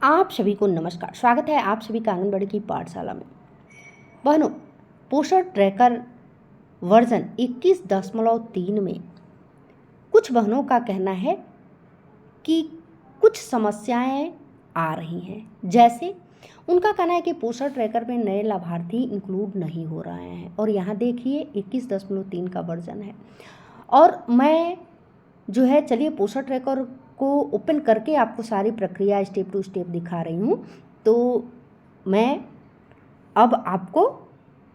आप सभी को नमस्कार। स्वागत है आप सभी का आंगनबाड़ी की पाठशाला में। बहनों, पोषण ट्रैकर वर्जन 21.3 में कुछ बहनों का कहना है कि कुछ समस्याएं आ रही हैं। जैसे उनका कहना है कि पोषण ट्रैकर में नए लाभार्थी इंक्लूड नहीं हो रहे हैं और यहाँ देखिए 21.3 का वर्जन है। और मैं जो है चलिए पोषण ट्रैकर को ओपन करके आपको सारी प्रक्रिया स्टेप टू स्टेप दिखा रही हूँ। तो मैं अब आपको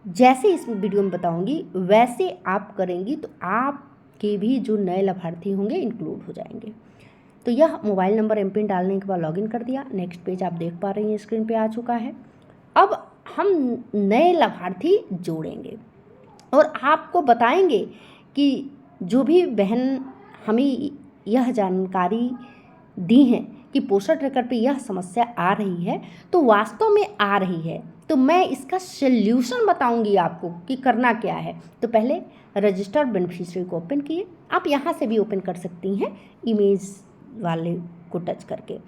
जैसे इस वीडियो में बताऊंगी वैसे आप करेंगी तो आपके भी जो नए लाभार्थी होंगे इंक्लूड हो जाएंगे। तो यह मोबाइल नंबर एमपिन डालने के बाद लॉगिन कर दिया। नेक्स्ट पेज आप देख पा रही हैं स्क्रीन पे आ चुका है। अब हम नए लाभार्थी जोड़ेंगे और आपको बताएंगे कि जो भी बहन हमें यह जानकारी दी है कि पोषण ट्रैकर पे यह समस्या आ रही है तो वास्तव में आ रही है, तो मैं इसका सल्यूशन बताऊंगी आपको कि करना क्या है। तो पहले रजिस्टर्ड बेनिफिशियरी को ओपन किए। आप यहाँ से भी ओपन कर सकती हैं इमेज वाले को टच करके।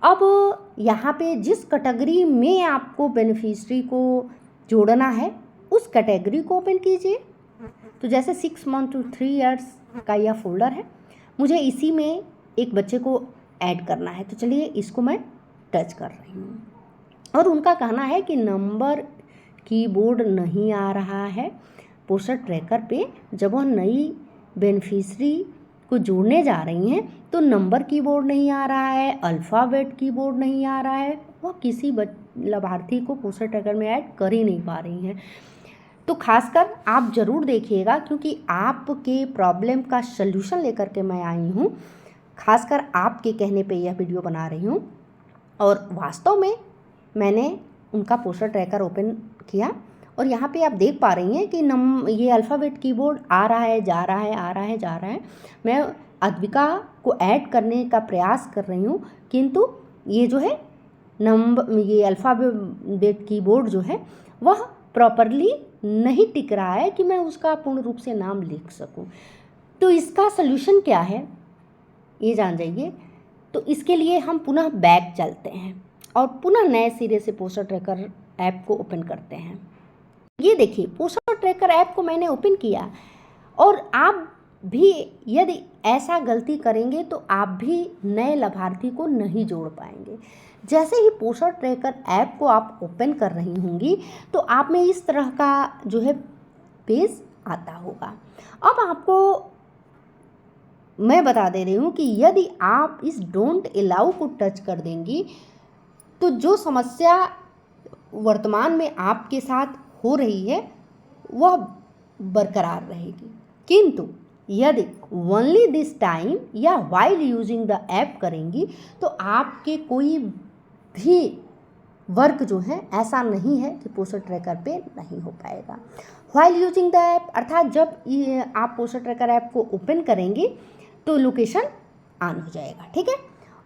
अब यहाँ पे जिस कैटेगरी में आपको बेनिफिशियरी को जोड़ना है उस कैटेगरी को ओपन कीजिए। तो जैसे 6 मंथ to 3 years का यह फोल्डर है, मुझे इसी में एक बच्चे को ऐड करना है। तो चलिए इसको मैं टच कर रही हूँ और उनका कहना है कि नंबर कीबोर्ड नहीं आ रहा है पोषण ट्रैकर पे। जब वह नई बेनिफिशियरी को जोड़ने जा रही हैं तो नंबर कीबोर्ड नहीं आ रहा है, अल्फ़ाबेट कीबोर्ड नहीं आ रहा है, वह किसी लाभार्थी को पोषण ट्रैकर में ऐड कर ही नहीं पा रही हैं। तो खासकर आप ज़रूर देखिएगा क्योंकि आपके प्रॉब्लम का सल्यूशन लेकर के मैं आई हूँ। खासकर आपके कहने पे यह वीडियो बना रही हूँ और वास्तव में मैंने उनका पोषण ट्रैकर ओपन किया और यहाँ पे आप देख पा रही हैं कि ये अल्फ़ाबेट कीबोर्ड आ रहा है, जा रहा है, आ रहा है, जा रहा है। मैं अद्विका को ऐड करने का प्रयास कर रही हूँ किंतु ये जो है ये अल्फ़ाबेट कीबोर्ड जो है वह प्रॉपरली नहीं टिक रहा है कि मैं उसका पूर्ण रूप से नाम लिख सकूं। तो इसका सलूशन क्या है ये जान जाइए। तो इसके लिए हम पुनः बैक चलते हैं और पुनः नए सिरे से पोषण ट्रैकर ऐप को ओपन करते हैं। ये देखिए पोषण ट्रैकर ऐप को मैंने ओपन किया और आप भी यदि ऐसा गलती करेंगे तो आप भी नए लाभार्थी को नहीं जोड़ पाएंगे। जैसे ही पोषण ट्रैकर ऐप को आप ओपन कर रही होंगी तो आप में इस तरह का जो है पेज आता होगा। अब आपको मैं बता दे रही हूँ कि यदि आप इस डोंट अलाउ को टच कर देंगी तो जो समस्या वर्तमान में आपके साथ हो रही है वह बरकरार रहेगी। किंतु यदि ओनली दिस टाइम या वाइल यूजिंग द ऐप करेंगी तो आपके कोई भी वर्क जो है ऐसा नहीं है कि पोषण ट्रैकर पे नहीं हो पाएगा। वाइल यूजिंग द ऐप अर्थात जब आप पोषण ट्रैकर ऐप को ओपन करेंगे तो लोकेशन ऑन हो जाएगा, ठीक है।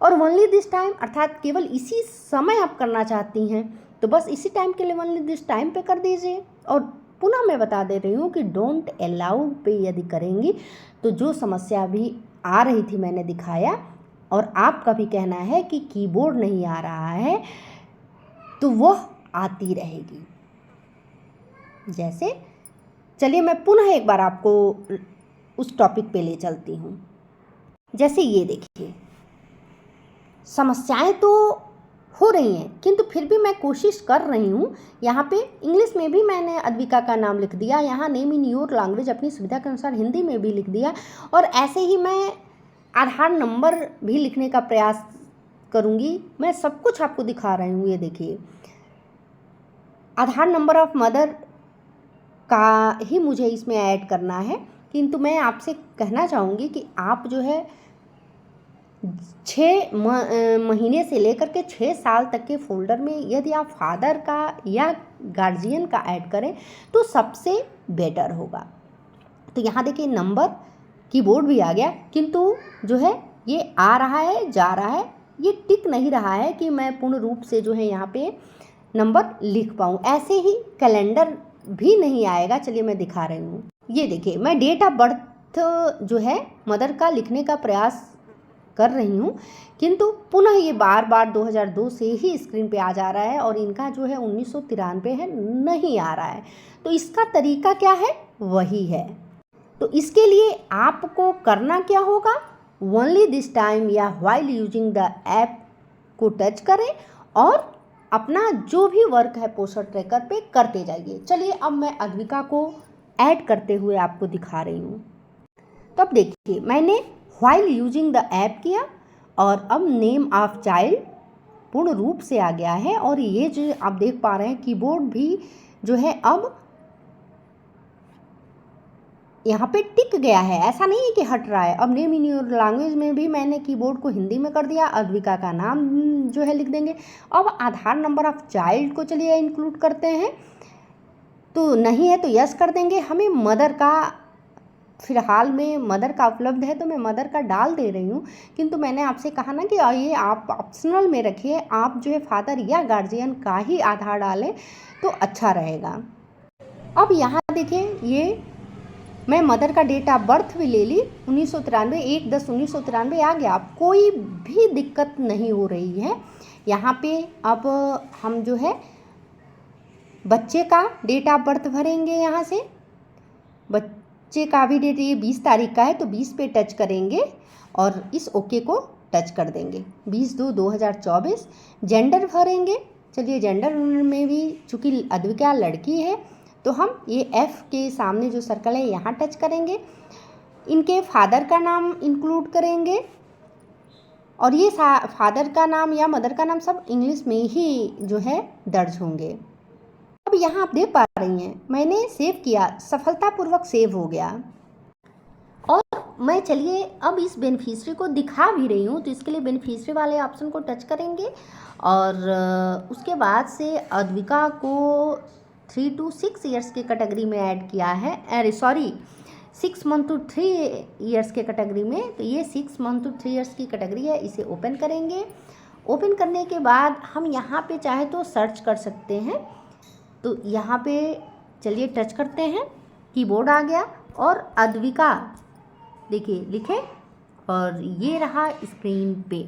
और ओनली दिस टाइम अर्थात केवल इसी समय आप करना चाहती हैं तो बस इसी टाइम के लिए ओनली दिस टाइम पे कर दीजिए। और पुनः मैं बता दे रही हूँ कि डोंट अलाउ पे यदि करेंगी तो जो समस्या भी आ रही थी मैंने दिखाया और आपका भी कहना है कि कीबोर्ड नहीं आ रहा है तो वह आती रहेगी। जैसे चलिए मैं पुनः एक बार आपको उस टॉपिक पे ले चलती हूँ। जैसे ये देखिए समस्याएं तो हो रही हैं किंतु फिर भी मैं कोशिश कर रही हूँ। यहाँ पे इंग्लिश में भी मैंने अद्विका का नाम लिख दिया, यहाँ नेम इन योर लैंग्वेज अपनी सुविधा के अनुसार हिंदी में भी लिख दिया और ऐसे ही मैं आधार नंबर भी लिखने का प्रयास करूँगी। मैं सब कुछ आपको दिखा रही हूँ। ये देखिए आधार नंबर ऑफ मदर का ही मुझे इसमें ऐड करना है किंतु मैं आपसे कहना चाहूँगी कि आप जो है 6 महीने से लेकर के 6 साल तक के फोल्डर में यदि आप फादर का या गार्जियन का ऐड करें तो सबसे बेटर होगा। तो यहाँ देखिए नंबर कीबोर्ड भी आ गया किंतु जो है ये आ रहा है, जा रहा है, ये टिक नहीं रहा है कि मैं पूर्ण रूप से जो है यहाँ पे नंबर लिख पाऊँ। ऐसे ही कैलेंडर भी नहीं आएगा। चलिए मैं दिखा रही हूँ। ये देखिए मैं डेट ऑफ बर्थ जो है मदर का लिखने का प्रयास कर रही हूँ, किंतु पुनः ये बार बार 2002 से ही स्क्रीन पे आ जा रहा है और इनका जो है 1993 है, नहीं आ रहा है। तो इसका तरीका क्या है? वही है। तो इसके लिए आपको करना क्या होगा? ओनली दिस टाइम या व्हाइल यूजिंग द ऐप को टच करें और अपना जो भी वर्क है पोस्टर ट्रैकर पे करते जाइए। चलिए अब मैं अद्विका को ऐड करते हुए आपको दिखा रही हूँ। तो अब देखिए, मैंने व्हाइल यूजिंग द ऐप किया और अब नेम ऑफ चाइल्ड पूर्ण रूप से आ गया है और ये जो आप देख पा रहे हैं कीबोर्ड भी जो है अब यहाँ पे टिक गया है, ऐसा नहीं है कि हट रहा है। अब नेम इन योर लैंग्वेज में भी मैंने कीबोर्ड को हिंदी में कर दिया, अद्विका का नाम जो है लिख देंगे। अब आधार नंबर ऑफ चाइल्ड को चलिए इंक्लूड करते हैं, तो नहीं है तो यस कर देंगे। हमें मदर का फिलहाल में मदर का उपलब्ध है तो मैं मदर का डाल दे रही हूँ, किंतु मैंने आपसे कहा ना कि ये आप ऑप्शनल में रखिए, आप जो है फादर या गार्जियन का ही आधार डालें तो अच्छा रहेगा। अब यहाँ देखिए, ये मैं मदर का डेट ऑफ बर्थ भी ले ली, 1993, 1/10/1993 आ गया। कोई भी दिक्कत नहीं हो रही है यहाँ पे। अब हम जो है बच्चे का डेट ऑफ बर्थ भरेंगे, यहाँ से बच्चे का भी डेट ये 20 तारीख का है तो 20 पे टच करेंगे और इस ओके को टच कर देंगे। 20/2/2024 जेंडर भरेंगे। चलिए जेंडर में भी चूँकि अद्विका लड़की है तो हम ये F के सामने जो सर्कल है यहाँ टच करेंगे। इनके फादर का नाम इंक्लूड करेंगे और ये फादर का नाम या मदर का नाम सब इंग्लिश में ही जो है दर्ज होंगे। अब यहाँ आप देख पा रही हैं मैंने सेव किया, सफलतापूर्वक सेव हो गया। और मैं चलिए अब इस बेनिफिशियरी को दिखा भी रही हूँ, तो इसके लिए बेनिफिशियरी वाले ऑप्शन को टच करेंगे और उसके बाद से अद्विका को 3 to 6 ईयर्स के कैटेगरी में ऐड किया है, अरे सॉरी 6 मंथ to 3 ईयर्स के कैटेगरी में। तो ये 6 मंथ to 3 ईयर्स की कैटेगरी है, इसे ओपन करेंगे। ओपन करने के बाद हम यहाँ पे चाहे तो सर्च कर सकते हैं, तो यहाँ पे चलिए टच करते हैं, कीबोर्ड आ गया और अद्विका देखिए लिखे और ये रहा स्क्रीन पे।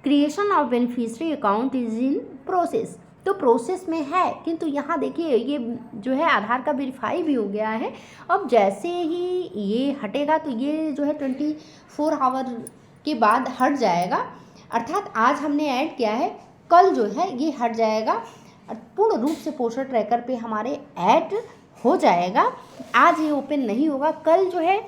Creation of beneficiary account is in process, तो प्रोसेस में है, किंतु यहाँ देखिए ये जो है आधार का वेरीफाई भी हो गया है। अब जैसे ही ये हटेगा तो ये जो है 24 आवर के बाद हट जाएगा, अर्थात आज हमने ऐड किया है, कल जो है ये हट जाएगा, पूर्ण रूप से पोस्टर ट्रैकर पे हमारे ऐड हो जाएगा। आज ये ओपन नहीं होगा, कल जो है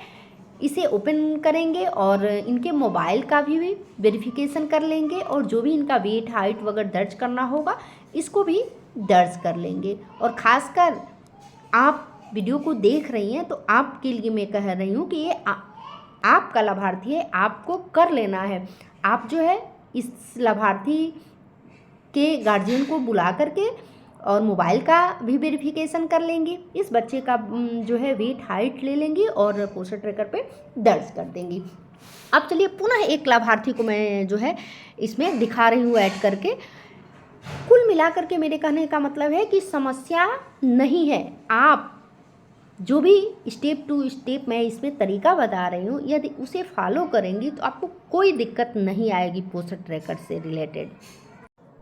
इसे ओपन करेंगे और इनके मोबाइल का भी वेरिफिकेशन कर लेंगे और जो भी इनका वेट हाइट वगैरह दर्ज करना होगा इसको भी दर्ज कर लेंगे। और ख़ासकर आप वीडियो को देख रही हैं तो आपके लिए मैं कह रही हूँ कि ये आपका लाभार्थी है, आपको कर लेना है। आप जो है इस लाभार्थी के गार्जियन को बुला करके और मोबाइल का भी वेरिफिकेशन कर लेंगी, इस बच्चे का जो है वेट हाइट ले लेंगी और पोस्टर ट्रैकर पे दर्ज कर देंगी। अब चलिए पुनः एक लाभार्थी को मैं जो है इसमें दिखा रही हूँ ऐड करके। कुल मिलाकर के मेरे कहने का मतलब है कि समस्या नहीं है, आप जो भी स्टेप टू स्टेप मैं इसमें तरीका बता रही हूँ यदि उसे फॉलो करेंगी तो आपको कोई दिक्कत नहीं आएगी पोस्टर ट्रैकर से रिलेटेड।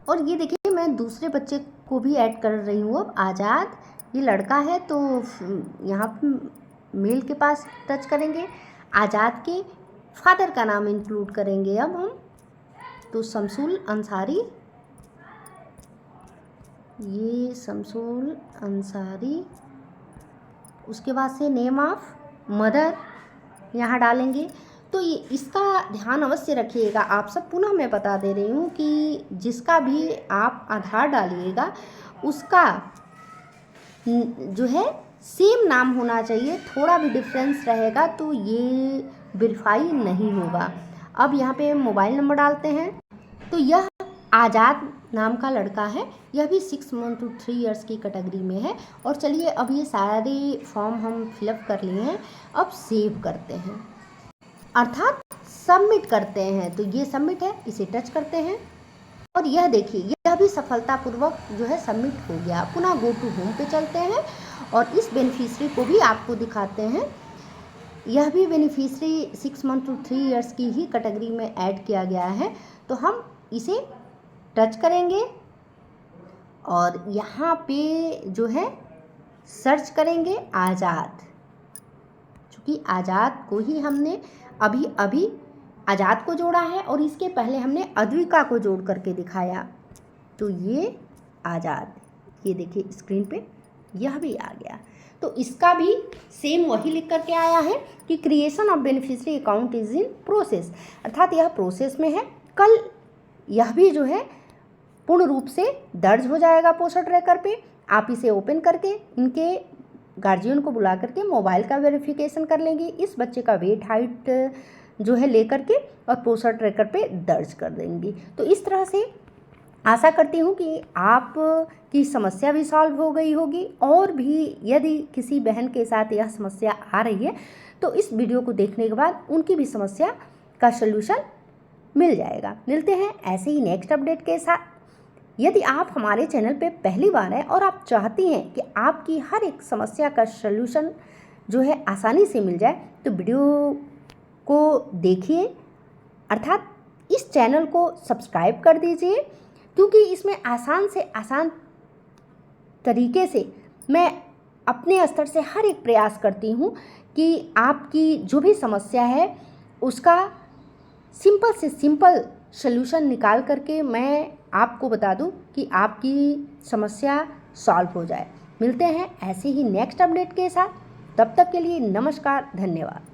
और ये देखिए मैं दूसरे बच्चे को भी ऐड कर रही हूँ। अब आज़ाद, ये लड़का है तो यहाँ मेल के पास टच करेंगे, आज़ाद के फादर का नाम इंक्लूड करेंगे अब हम, तो शमसुल अंसारी, ये शमसुल अंसारी। उसके बाद से नेम ऑफ मदर यहाँ डालेंगे। तो ये इसका ध्यान अवश्य रखिएगा आप सब, पुनः मैं बता दे रही हूँ कि जिसका भी आप आधार डालिएगा उसका जो है सेम नाम होना चाहिए, थोड़ा भी डिफरेंस रहेगा तो ये वेरीफाई नहीं होगा। अब यहाँ पे मोबाइल नंबर डालते हैं, तो यह आज़ाद नाम का लड़का है, यह भी 6 मंथ to 3 ईयर्स की कैटेगरी में है। और चलिए अब ये सारे फॉर्म हम फिलअप कर लिए हैं, अब सेव करते हैं अर्थात सबमिट करते हैं। तो ये सबमिट है, इसे टच करते हैं और यह देखिए यह भी सफलतापूर्वक जो है सबमिट हो गया। पुनः गो टू होम पे चलते हैं और इस बेनिफिशियरी को भी आपको दिखाते हैं। यह भी बेनिफिशरी 6 मंथ टू 3 इयर्स की ही कैटेगरी में ऐड किया गया है। तो हम इसे टच करेंगे और यहाँ पे जो है सर्च करेंगे आज़ाद, क्योंकि आज़ाद को ही हमने अभी आज़ाद को जोड़ा है और इसके पहले हमने अद्विका को जोड़ करके दिखाया। तो ये आज़ाद, ये देखिए स्क्रीन पे यह भी आ गया। तो इसका भी सेम वही लिख करके आया है कि creation of beneficiary account is in process, अर्थात यह प्रोसेस में है। कल यह भी जो है पूर्ण रूप से दर्ज हो जाएगा पोस्टर ट्रैकर पे। आप इसे ओपन करके इनके गार्जियन को बुला करके मोबाइल का वेरिफिकेशन कर लेंगे, इस बच्चे का वेट हाइट जो है लेकर के और पोस्टर ट्रैकर पे दर्ज कर देंगी। तो इस तरह से आशा करती हूँ कि आप की समस्या भी सॉल्व हो गई होगी, और भी यदि किसी बहन के साथ यह समस्या आ रही है तो इस वीडियो को देखने के बाद उनकी भी समस्या का सलूशन मिल जाएगा। मिलते हैं ऐसे ही नेक्स्ट अपडेट के साथ। यदि आप हमारे चैनल पे पहली बार हैं और आप चाहती हैं कि आपकी हर एक समस्या का सलूशन जो है आसानी से मिल जाए, तो वीडियो को देखिए, अर्थात इस चैनल को सब्सक्राइब कर दीजिए, क्योंकि इसमें आसान से आसान तरीके से मैं अपने स्तर से हर एक प्रयास करती हूँ कि आपकी जो भी समस्या है उसका सिंपल से सिंपल सल्यूशन निकाल करके मैं आपको बता दूं कि आपकी समस्या सॉल्व हो जाए। मिलते हैं ऐसे ही नेक्स्ट अपडेट के साथ, तब तक के लिए नमस्कार, धन्यवाद।